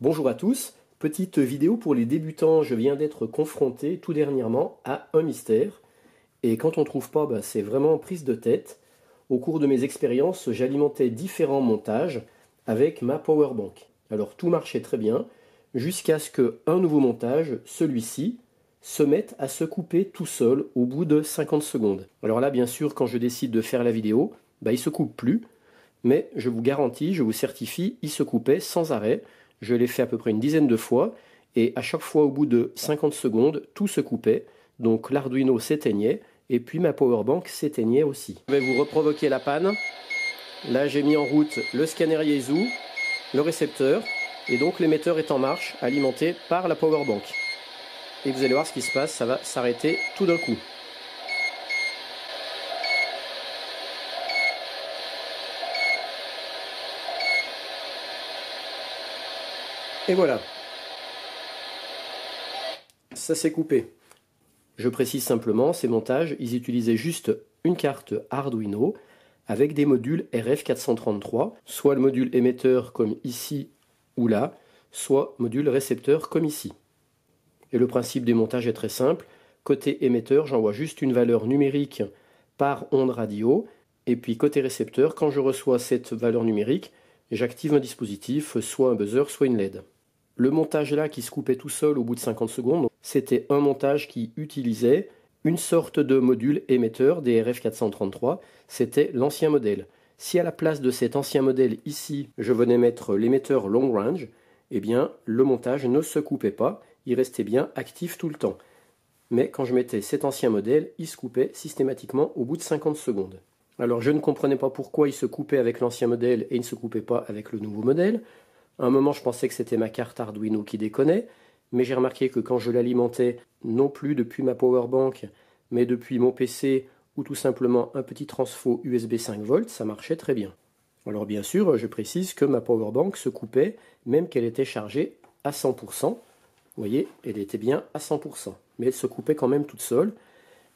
Bonjour à tous, petite vidéo pour les débutants, je viens d'être confronté tout dernièrement à un mystère. Et quand on ne trouve pas, c'est vraiment prise de tête. Au cours de mes expériences, j'alimentais différents montages avec ma powerbank. Alors tout marchait très bien, jusqu'à ce qu'un nouveau montage, celui-ci, se mette à se couper tout seul au bout de 50 secondes. Alors là, bien sûr, quand je décide de faire la vidéo, il ne se coupe plus. Mais je vous garantis, je vous certifie, il se coupait sans arrêt. Je l'ai fait à peu près une dizaine de fois, et à chaque fois au bout de 50 secondes, tout se coupait. Donc l'Arduino s'éteignait, et puis ma powerbank s'éteignait aussi. Je vais vous reprovoquer la panne. Là j'ai mis en route le scanner Yaesu, le récepteur, et donc l'émetteur est en marche, alimenté par la powerbank. Et vous allez voir ce qui se passe, ça va s'arrêter tout d'un coup. Et voilà, ça s'est coupé. Je précise simplement, ces montages, ils utilisaient juste une carte Arduino avec des modules RF433, soit le module émetteur comme ici ou là, soit module récepteur comme ici. Et le principe des montages est très simple. Côté émetteur, j'envoie juste une valeur numérique par onde radio, et puis côté récepteur, quand je reçois cette valeur numérique, j'active un dispositif, soit un buzzer, soit une LED. Le montage là qui se coupait tout seul au bout de 50 secondes, c'était un montage qui utilisait une sorte de module émetteur des RF433, c'était l'ancien modèle. Si à la place de cet ancien modèle ici, je venais mettre l'émetteur long range, eh bien le montage ne se coupait pas, il restait bien actif tout le temps. Mais quand je mettais cet ancien modèle, il se coupait systématiquement au bout de 50 secondes. Alors je ne comprenais pas pourquoi il se coupait avec l'ancien modèle et il ne se coupait pas avec le nouveau modèle. À un moment, je pensais que c'était ma carte Arduino qui déconnait, mais j'ai remarqué que quand je l'alimentais, non plus depuis ma powerbank, mais depuis mon PC ou tout simplement un petit transfo USB 5V, ça marchait très bien. Alors bien sûr, je précise que ma powerbank se coupait même qu'elle était chargée à 100%. Vous voyez, elle était bien à 100%, mais elle se coupait quand même toute seule.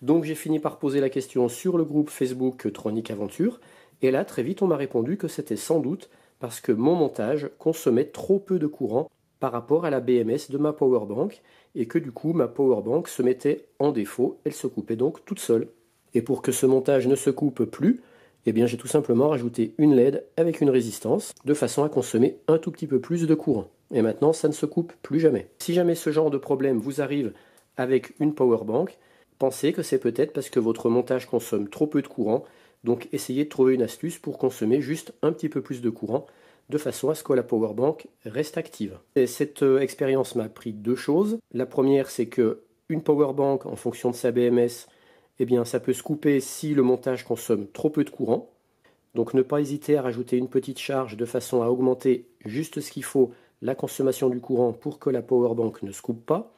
Donc j'ai fini par poser la question sur le groupe Facebook Tronic Aventure, et là très vite on m'a répondu que c'était sans doute parce que mon montage consommait trop peu de courant par rapport à la BMS de ma powerbank, et que du coup ma powerbank se mettait en défaut, elle se coupait donc toute seule. Et pour que ce montage ne se coupe plus, eh bien j'ai tout simplement rajouté une LED avec une résistance, de façon à consommer un tout petit peu plus de courant. Et maintenant ça ne se coupe plus jamais. Si jamais ce genre de problème vous arrive avec une powerbank, pensez que c'est peut-être parce que votre montage consomme trop peu de courant, donc essayez de trouver une astuce pour consommer juste un petit peu plus de courant, de façon à ce que la powerbank reste active. Et cette expérience m'a appris deux choses. La première, c'est que une powerbank, en fonction de sa BMS, eh bien, ça peut se couper si le montage consomme trop peu de courant. Donc ne pas hésiter à rajouter une petite charge de façon à augmenter juste ce qu'il faut, la consommation du courant, pour que la powerbank ne se coupe pas.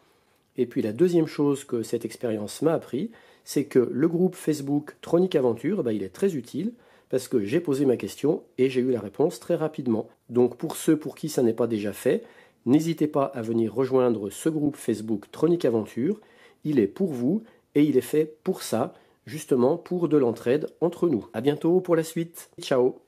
Et puis la deuxième chose que cette expérience m'a appris, c'est que le groupe Facebook Tronic Aventure, il est très utile parce que j'ai posé ma question et j'ai eu la réponse très rapidement. Donc pour ceux pour qui ça n'est pas déjà fait, n'hésitez pas à venir rejoindre ce groupe Facebook Tronic Aventure. Il est pour vous et il est fait pour ça, justement pour de l'entraide entre nous. À bientôt pour la suite. Ciao!